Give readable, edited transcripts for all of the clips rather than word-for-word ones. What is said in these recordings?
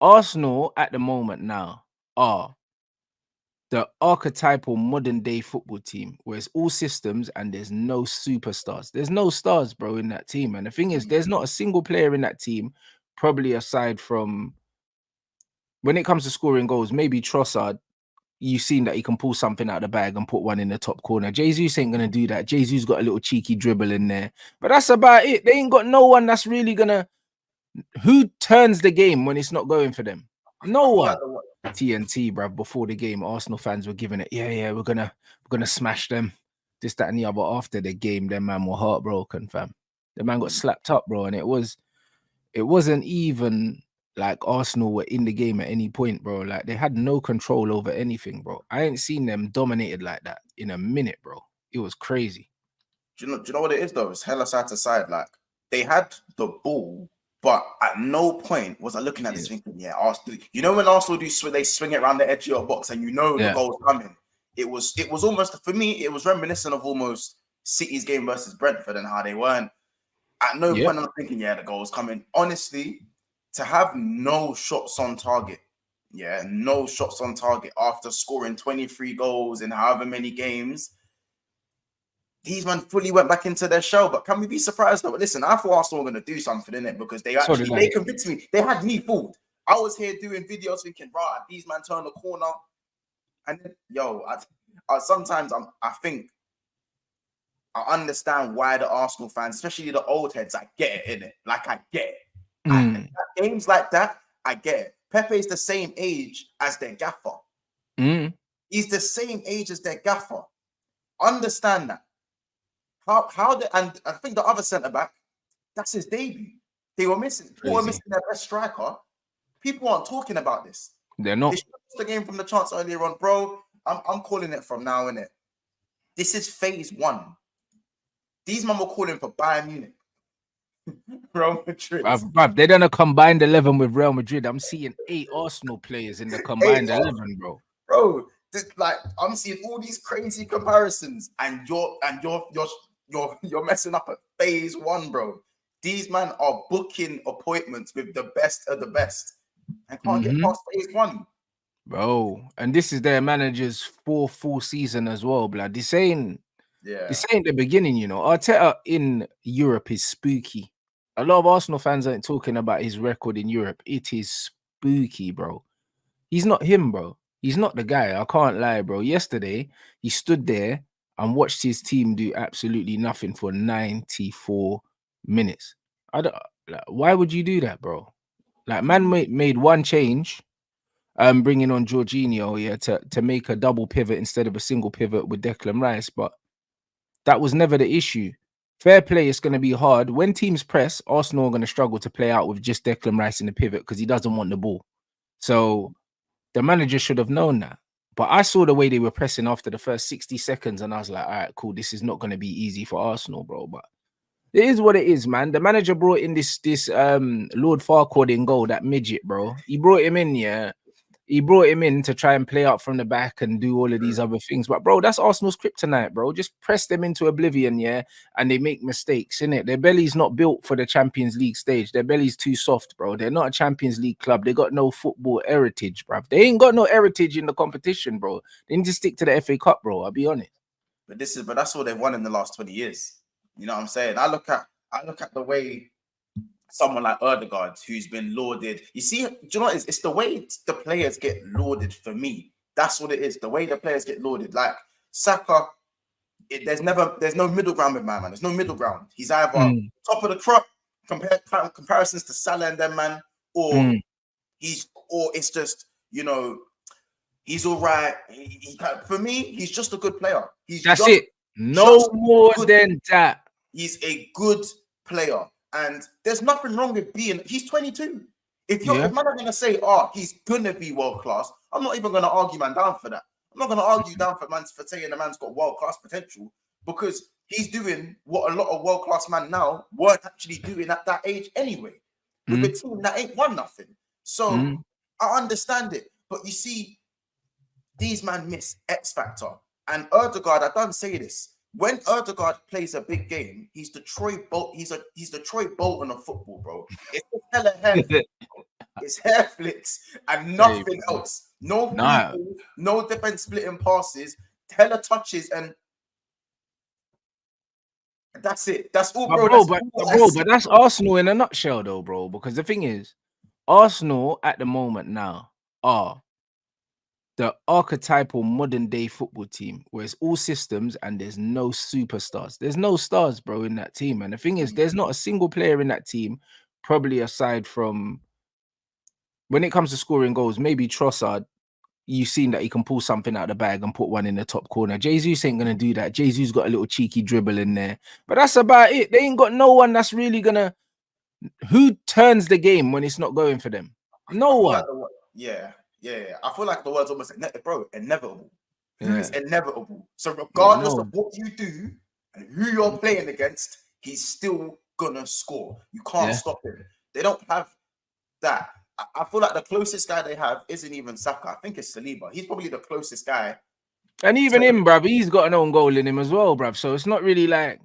Arsenal at the moment now are the archetypal modern day football team where it's all systems and there's no superstars. There's no stars, bro, in that team. And the thing is, there's not a single player in that team, probably aside from when it comes to scoring goals, maybe Trossard. You've seen that he can pull something out of the bag and put one in the top corner. Jesus ain't gonna do that. Jesus got a little cheeky dribble in there, but that's about it. They ain't got no one that's really gonna. Who turns the game when it's not going for them? No one. TNT, bruv. Before the game, Arsenal fans were giving it. Yeah, we're gonna smash them. This, that, and the other. After the game, them man were heartbroken, fam. The man got slapped up, bro, and it wasn't even like Arsenal were in the game at any point, bro. Like they had no control over anything, bro. I ain't seen them dominated like that in a minute, bro. It was crazy. Do you know what it is though? It's hella side to side. Like they had the ball, but at no point was I looking at this thinking, yeah, Arsenal. You know when Arsenal they swing it around the edge of your box and you know the goal's coming. It was almost, for me, it was reminiscent of almost City's game versus Brentford and how they weren't. At no point I'm thinking, yeah, the goal's coming. Honestly, to have no shots on target, no shots on target after scoring 23 goals in however many games, these men fully went back into their shell. But can we be surprised though? Listen, I thought Arsenal were going to do something in it because they convinced me. They had me fooled. I was here doing videos thinking, right, these men turn the corner. And then, sometimes I think I understand why the Arsenal fans, especially the old heads, I get it, innit? Like, I get it. Games like that, I get it. Pepe's the same age as their gaffer. He's the same age as their gaffer. Understand that. And I think the other centre-back, that's his debut. They were missing their best striker. People aren't talking about this. They're not. They showed us the game from the chance earlier on, bro. I'm calling it from now, innit? This is phase 1. These men were calling for Bayern Munich. Real Madrid. They done a combined 11 with Real Madrid. I'm seeing 8 Arsenal players in the combined 11, bro. Bro, like I'm seeing all these crazy comparisons, and you're messing up at phase 1, bro. These men are booking appointments with the best of the best and can't get past phase 1. Bro, and this is their manager's 4th full season as well, blood. This ain't the beginning, you know. Arteta in Europe is spooky. A lot of Arsenal fans aren't talking about his record in Europe. It is spooky, bro. He's not him, bro. He's not the guy. I can't lie, bro. Yesterday, he stood there and watched his team do absolutely nothing for 94 minutes. Why would you do that, bro? Like, man made one change, bringing on Jorginho, to make a double pivot instead of a single pivot with Declan Rice, but that was never the issue. Fair play, it's going to be hard. When teams press, Arsenal are going to struggle to play out with just Declan Rice in the pivot because he doesn't want the ball. So the manager should have known that. But I saw the way they were pressing after the first 60 seconds, and I was like, all right, cool, this is not going to be easy for Arsenal, bro. But it is what it is, man. The manager brought in this Lord Farquaad in goal, that midget, bro. He brought him in, He brought him in to try and play out from the back and do all of these other things. But, bro, that's Arsenal's kryptonite, bro. Just press them into oblivion, and they make mistakes, innit? Their belly's not built for the Champions League stage. Their belly's too soft, bro. They're not a Champions League club. They got no football heritage, bro. They ain't got no heritage in the competition, bro. They need to stick to the FA Cup, bro. I'll be honest. But that's all they've won in the last 20 years. You know what I'm saying? I look at the way someone like Ødegaard, who's been lauded. You see, do you know what it is? It's the way the players get lauded for me. That's what it is. The way the players get lauded. Like Saka, there's no middle ground with my man. There's no middle ground. He's either top of the crop, comparisons to Salah and them, man, or it's just, you know, he's all right. For me, he's just a good player. That's it. No more than that. He's a good player. And there's nothing wrong with he's 22. If man are going to say, he's going to be world class, I'm not even going to argue man down for that. I'm not going to argue down for saying the man's got world class potential, because he's doing what a lot of world class men now weren't actually doing at that age anyway. With a team that ain't won nothing. So I understand it. But you see, these men miss X factor. And Ødegaard, I don't say this. When Ødegaard plays a big game, he's the Troy Bolton of football, bro. It's hella heavy. It's hair flicks and nothing else. No people, no defense splitting passes, hella touches, and that's it. That's all, bro. But that's Arsenal in a nutshell, though, bro. Because the thing is, Arsenal at the moment now are the archetypal modern day football team where it's all systems and there's no superstars. There's no stars, bro, in that team. And the thing is, there's not a single player in that team, probably aside from when it comes to scoring goals, maybe Trossard. You've seen that he can pull something out of the bag and put one in the top corner. Jesus ain't gonna do that. Jesus got a little cheeky dribble in there, but that's about it. They ain't got no one that's really gonna. Who turns the game when it's not going for them? No one. Yeah. I feel like the word's almost inevitable. Who's inevitable? So regardless of what you do and who you're playing against, he's still gonna score. You can't stop him. They don't have that. I feel like the closest guy they have isn't even Saka. I think it's Saliba. He's probably the closest guy. And even him, bruv, he's got an own goal in him as well, bruv. So it's not really like, do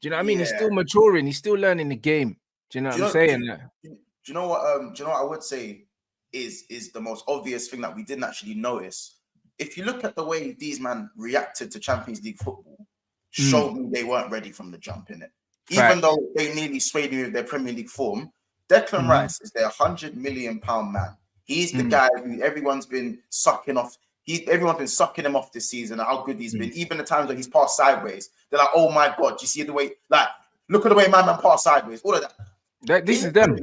you know what I mean? He's still maturing. He's still learning the game. Do you know what I'm saying? Do you know what? Do you know what I would say is the most obvious thing that we didn't actually notice? If you look at the way these men reacted to Champions League football, showed me they weren't ready from the jump, in it. Even though they nearly swayed me with their Premier League form. Declan Rice is their £100 million man. He's the guy who everyone's been sucking off. Everyone's been sucking him off this season and how good he's been. Even the times when he's passed sideways, they're like, "Oh my god, do you see the way? Like, look at the way my man passed sideways." All of that. This is them.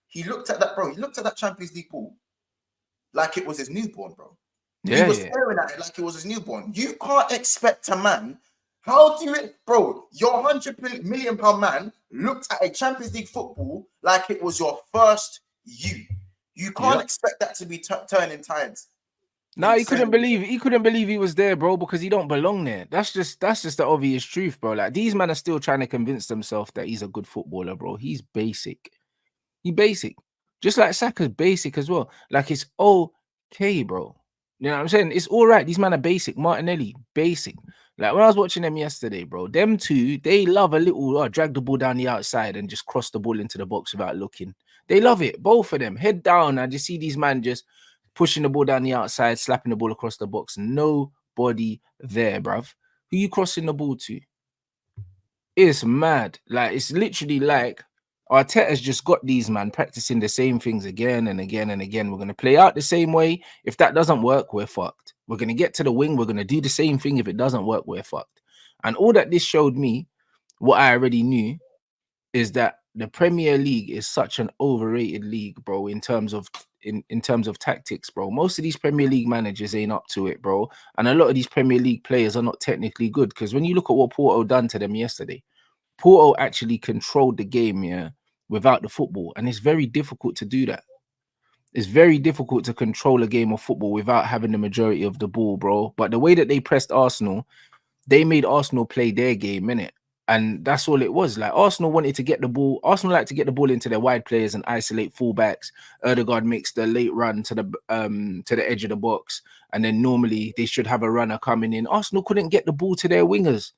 He looked at that, bro. He looked at that Champions League ball like it was his newborn, bro. Yeah, he was staring at it like it was his newborn. You can't expect a man. How do you, bro? Your £100 million man looked at a Champions League football like it was your first you. You can't expect that to be turning tides. No, he couldn't believe he was there, bro, because he don't belong there. That's just the obvious truth, bro. Like, these men are still trying to convince themselves that he's a good footballer, bro. He's basic. He basic. Just like Saka's basic as well. Like, it's okay, bro. You know what I'm saying? It's all right. These men are basic. Martinelli, basic. Like, when I was watching them yesterday, bro, them two, they love a little drag the ball down the outside and just cross the ball into the box without looking. They love it. Both of them. Head down. I just see these men just pushing the ball down the outside, slapping the ball across the box. Nobody there, bruv. Who you crossing the ball to? It's mad. Like, it's literally like Arteta's just got these man practicing the same things again and again and again. We're going to play out the same way. If that doesn't work, we're fucked. We're going to get to the wing. We're going to do the same thing. If it doesn't work, we're fucked. And all that this showed me, what I already knew, is that the Premier League is such an overrated league, bro, in terms of tactics, bro. Most of these Premier League managers ain't up to it, bro. And a lot of these Premier League players are not technically good, because when you look at what Porto done to them yesterday, Porto actually controlled the game, without the football. And it's very difficult to do that. It's very difficult to control a game of football without having the majority of the ball, bro. But the way that they pressed Arsenal, they made Arsenal play their game, innit? And that's all it was. Like, Arsenal wanted to get the ball. Arsenal like to get the ball into their wide players and isolate fullbacks. Erdegaard makes the late run to the edge of the box, and then normally they should have a runner coming in. Arsenal couldn't get the ball to their wingers.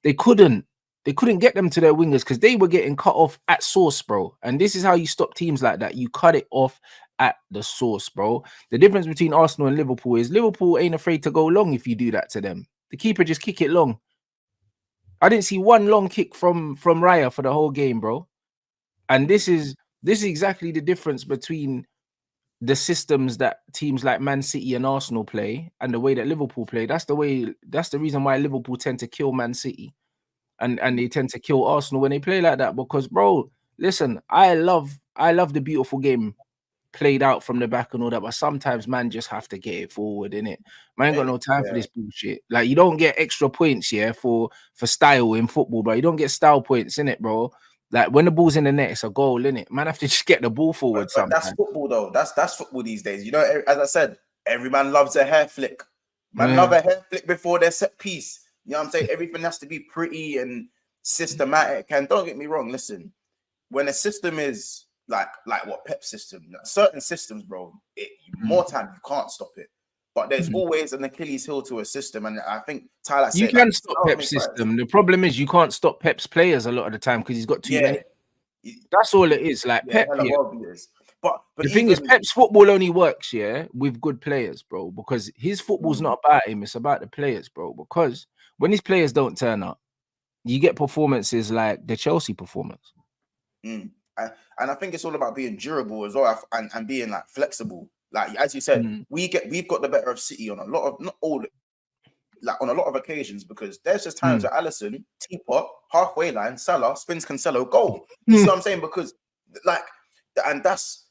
They couldn't get them to their wingers because they were getting cut off at source, bro. And this is how you stop teams like that. You cut it off at the source, bro. The difference between Arsenal and Liverpool is Liverpool ain't afraid to go long if you do that to them. The keeper just kick it long. I didn't see one long kick from Raya for the whole game, bro. And this is exactly the difference between the systems that teams like Man City and Arsenal play and the way that Liverpool play. That's the reason why Liverpool tend to kill Man City and they tend to kill Arsenal when they play like that. Because, bro, listen, I love the beautiful game played out from the back and all that, but sometimes man just have to get it forward, innit? Man ain't got no time for this bullshit. Like, you don't get extra points, for style in football, bro. You don't get style points, innit, bro? Like, when the ball's in the net, it's a goal, innit? Man have to just get the ball forward sometimes. That's football, though. That's football these days. You know, as I said, every man loves a hair flick. Man love a hair flick before their set piece. You know what I'm saying? Everything has to be pretty and systematic. And don't get me wrong, listen, when a system is like what Pep system, certain systems, bro, more time you can't stop it. But there's always an Achilles heel to a system, and I think Tyler said you can stop Pep's system. The problem is you can't stop Pep's players a lot of the time because he's got too many. That's all it is. Like Pep, But the thing is, Pep's football only works, with good players, bro. Because his football's not about him; it's about the players, bro. Because when his players don't turn up, you get performances like the Chelsea performance. And I think it's all about being durable as well, and being like flexible. Like as you said, we've got the better of City on a lot of, not all, like on a lot of occasions, because there's just times where Alisson, teapot, halfway line, Salah spins Cancelo, goal. You see what I'm saying? Because like, and that's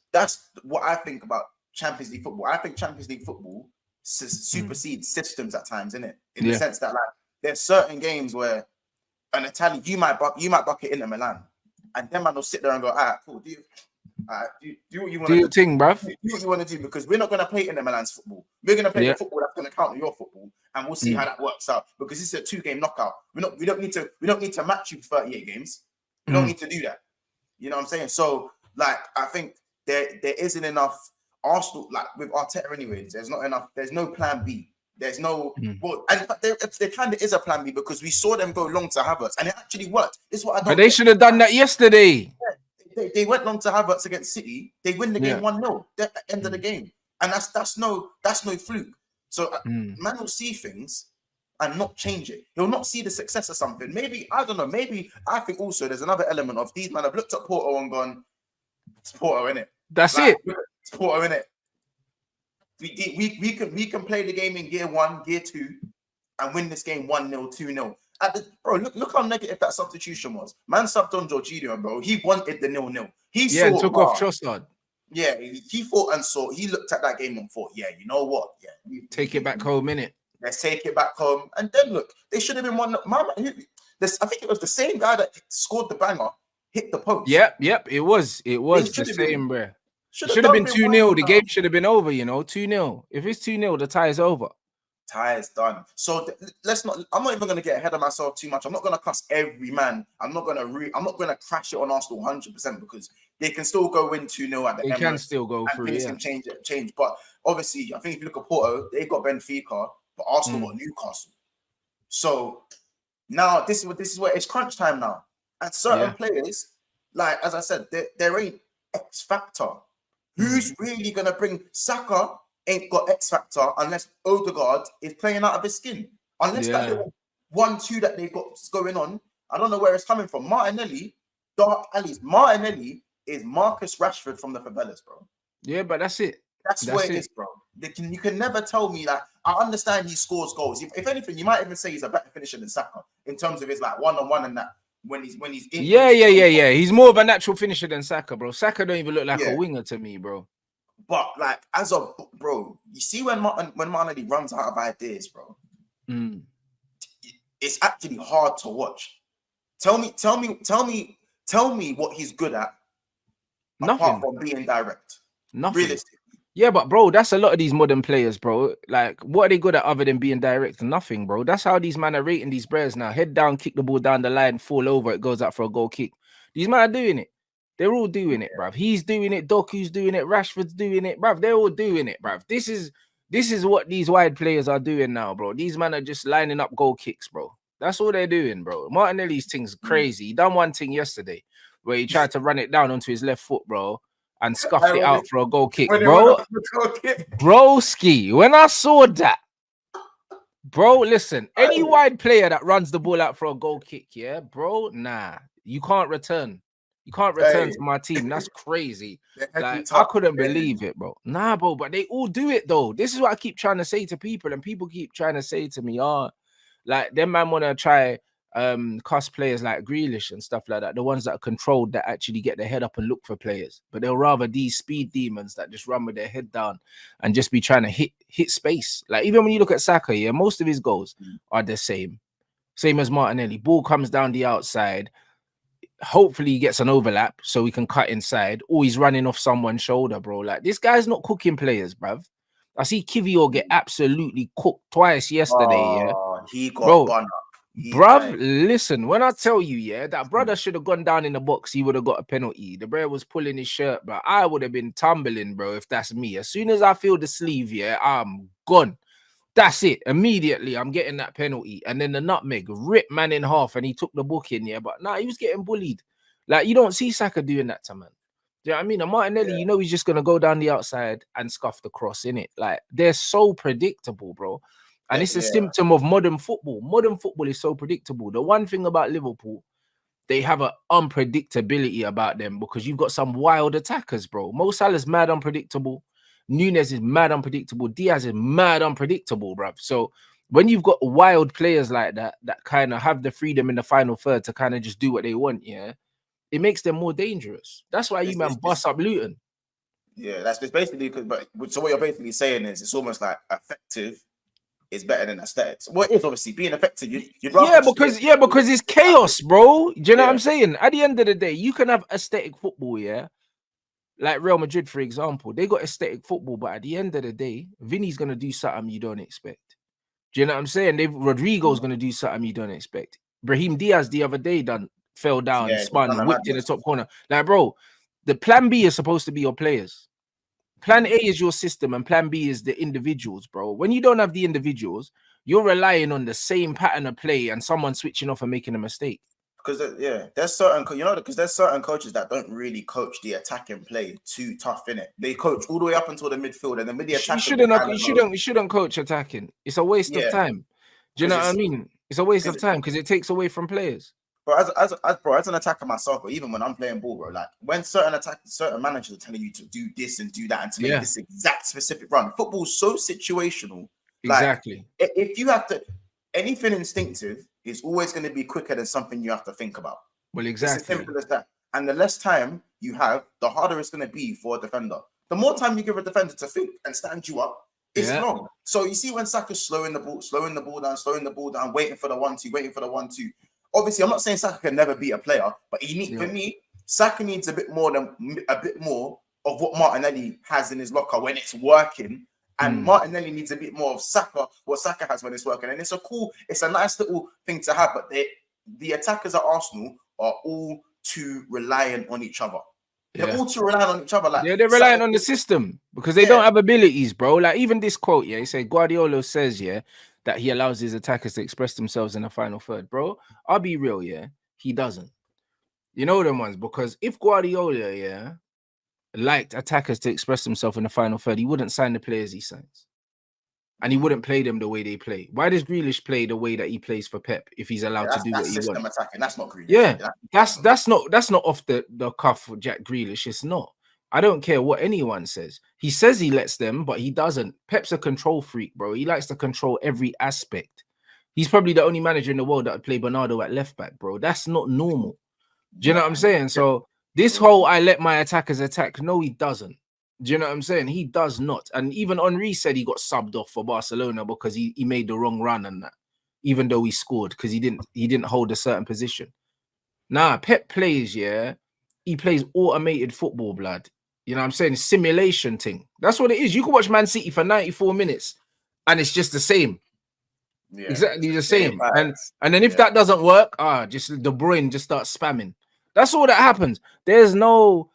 what I think about Champions League football. I think Champions League football supersedes systems at times, innit? In the sense that like there's certain games where an Italian, you might bucket Inter Milan, and then man will sit there and go, all right, cool, do what you want to do. Your thing, bruv. Do what you want to do, because we're not going to play Inter Milan's football. We're going to play the football that's going to counter your football, and we'll see how that works out. Because this is a 2-game knockout. We don't need to match you for 38 games. We don't need to do that. You know what I'm saying? So like, I think there isn't enough Arsenal, like with Arteta anyways. There's not enough. There's no plan B. There's no well, and there kind of is a plan B, because we saw them go long to Havertz, and it actually worked. This is what I don't. But they should have done that yesterday. They went long to Havertz against City. They win the game 1-0 at the end of the game, and that's no fluke. So man will see things and not change it. He'll not see the success of something. Maybe I don't know. Maybe I think also there's another element of these men have looked at Porto and gone, "It's Porto, innit? That's like, it. It's Porto, innit? We can play the game in gear 1, gear 2, and win this game 1-0, 2-0. Bro, look how negative that substitution was. Man subbed on Jorginho, bro. He wanted the 0-0. He saw, took off Trossard. Yeah, he thought and saw. He looked at that game and thought, yeah, you know what? Yeah, take it back home, innit? Let's take it back home. And then look, they should have been one. I think it was the same guy that scored the banger, hit the post. Yep. It was the same, bro. Should have been 2-0. The game should have been over, 2-0. If it's 2-0, the tie is over. Tie is done. So let's not. I'm not even going to get ahead of myself too much. I'm not going to cuss every man. I'm not going to crash it on Arsenal 100%, because they can still go win 2-0 at the end. They can still go through. Things can change. But obviously, I think if you look at Porto, they got Benfica, but Arsenal got Newcastle. So now this is where it's crunch time now. And certain players, like as I said, there ain't X factor. Who's really gonna bring Saka? Ain't got X factor unless Odegaard is playing out of his skin. Unless that little 1-2 that they got going on, I don't know where it's coming from. Martinelli, dark alleys. Martinelli is Marcus Rashford from the favelas, bro. Yeah, but that's it. That's where it is, bro. You can never tell me that. I understand he scores goals. If anything, you might even say he's a better finisher than Saka in terms of his like one-on-one and that. When he's in, yeah. He's more of a natural finisher than Saka, bro. Saka don't even look like a winger to me, bro. But like as a bro, you see when Martinelli runs out of ideas, bro, it's actually hard to watch. Tell me what he's good at. Nothing. Apart from being direct. Nothing. Realistically. Yeah, but bro, that's a lot of these modern players, bro. Like, what are they good at other than being direct? Nothing, bro. That's how these men are rating these players now. Head down, kick the ball down the line, fall over, it goes out for a goal kick. These men are doing it. They're all doing it, bruv. He's doing it, Doku's doing it, Rashford's doing it, bruv. They're all doing it, bruv. This is what these wide players are doing now, bro. These men are just lining up goal kicks, bro. That's all they're doing, bro. Martinelli's thing's crazy. He done one thing yesterday where he tried to run it down onto his left foot, bro, and scuffed it out for a goal kick, bro. Broski, when I saw that, bro, listen, any wide player that runs the ball out for a goal kick, bro, nah, you can't return. You can't return to my team. That's crazy. Like, I couldn't believe it, bro. Nah, bro, but they all do it, though. This is what I keep trying to say to people, and people keep trying to say to me, like, them man want to try cuss players like Grealish and stuff like that, the ones that are controlled, that actually get their head up and look for players, but they'll rather these speed demons that just run with their head down and just be trying to hit space. Like, even when you look at Saka, most of his goals are the same as Martinelli. Ball comes down the outside, hopefully he gets an overlap so he can cut inside, or he's running off someone's shoulder, bro. Like, this guy's not cooking players, bruv. I see Kivior get absolutely cooked twice yesterday. He got bun up. Bruv, listen, when I tell you, that brother should have gone down in the box, he would have got a penalty. The brother was pulling his shirt, bro. I would have been tumbling, bro, if that's me. As soon as I feel the sleeve, I'm gone. That's it. Immediately, I'm getting that penalty. And then the nutmeg ripped man in half and he took the book in, but nah, he was getting bullied. Like, you don't see Saka doing that to man. Yeah, I mean, and Martinelli, you know, he's just gonna go down the outside and scuff the cross, innit? Like they're so predictable, bro. And it's a symptom of modern football. Modern football is so predictable. The one thing about Liverpool, they have an unpredictability about them because you've got some wild attackers, bro. Mo Salah's mad unpredictable. Nunez is mad unpredictable. Diaz is mad unpredictable, bruv. So when you've got wild players like that, that kind of have the freedom in the final third to kind of just do what they want, yeah, it makes them more dangerous. That's why you man bust up Luton. Yeah, that's basically because. But so what you're basically saying is it's almost like effective is better than aesthetics. Well, it is obviously being effective. You'd rather because it's chaos, bro. Do you know what I'm saying? At the end of the day, you can have aesthetic football, yeah. Like Real Madrid, for example, they got aesthetic football, but at the end of the day, Vinny's gonna do something you don't expect. Do you know what I'm saying? Rodrigo's gonna do something you don't expect. Brahim Diaz the other day fell down, spun, whipped in the top corner. Like, bro, the plan B is supposed to be your players. Plan A is your system, and plan B is the individuals, bro. When you don't have the individuals, you're relying on the same pattern of play and someone switching off and making a mistake. Because there's certain because there's certain coaches that don't really coach the attacking play too tough in it. They coach all the way up until the midfield, and then with the attack, you shouldn't coach attacking. It's a waste of time. Do you know what I mean? It's a waste of time because it takes away from players. But as an attacker myself, or even when I'm playing ball, bro, like when certain managers are telling you to do this and do that and to make this exact specific run, football's so situational. Exactly. Like, if you have to, anything instinctive is always going to be quicker than something you have to think about. Well, exactly. It's as simple as that. And the less time you have, the harder it's going to be for a defender. The more time you give a defender to think and stand you up, it's long. So you see when Saka's slowing the ball down, waiting for the 1-2. Obviously, I'm not saying Saka can never beat a player, but for me, Saka needs a bit more of what Martinelli has in his locker when it's working. And Martinelli needs a bit more of what Saka has when it's working. And it's a nice little thing to have, but the attackers at Arsenal are all too reliant on each other. They're all too reliant on each other. Like, they're reliant on the system because they don't have abilities, bro. Like even this quote, he said Guardiola says, that he allows his attackers to express themselves in the final third, bro. I'll be real, he doesn't. You know them ones, because if Guardiola, liked attackers to express themselves in the final third, he wouldn't sign the players he signs. And he wouldn't play them the way they play. Why does Grealish play the way that he plays for Pep if he's allowed to do what he wants? Attacking. That's not Grealish. Yeah, that's not off the cuff for Jack Grealish. It's not. I don't care what anyone says. He says he lets them, but he doesn't. Pep's a control freak, bro. He likes to control every aspect. He's probably the only manager in the world that would play Bernardo at left back, bro. That's not normal. Do you know what I'm saying? So this whole I let my attackers attack, no, he doesn't. Do you know what I'm saying? He does not. And even Henry said he got subbed off for Barcelona because he made the wrong run and that, even though he scored because he didn't hold a certain position. Nah, Pep plays, he plays automated football, blood. You know what I'm saying? Simulation thing. That's what it is. You can watch Man City for 94 minutes and it's just the same. Yeah, exactly the same. And then if that doesn't work, just De Bruyne just starts spamming. That's all that happens. There's no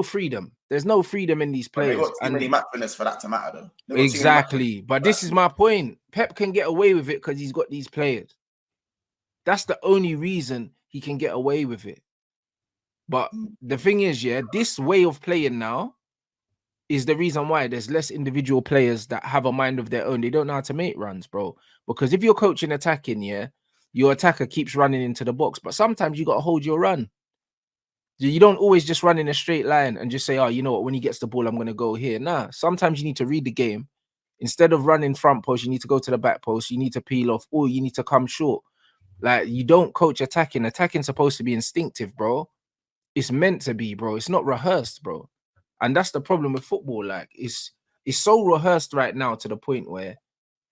freedom. There's no freedom in these players. They've got too many match winners for that to matter, though. Exactly. But this is my point. Pep can get away with it because he's got these players. That's the only reason he can get away with it. But the thing is, this way of playing now is the reason why there's less individual players that have a mind of their own. They don't know how to make runs, bro. Because if you're coaching attacking, your attacker keeps running into the box. But sometimes you got to hold your run. You don't always just run in a straight line and just say, oh, you know what, when he gets the ball, I'm going to go here. Nah, sometimes you need to read the game. Instead of running front post, you need to go to the back post. You need to peel off, or you need to come short. Like, you don't coach attacking. Attacking supposed to be instinctive, bro. It's meant to be, bro. It's not rehearsed, bro. And that's the problem with football. Like, it's so rehearsed right now to the point where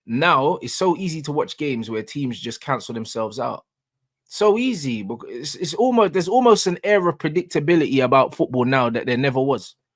now it's so easy to watch games where teams just cancel themselves out. So easy, because there's almost an air of predictability about football now that there never was.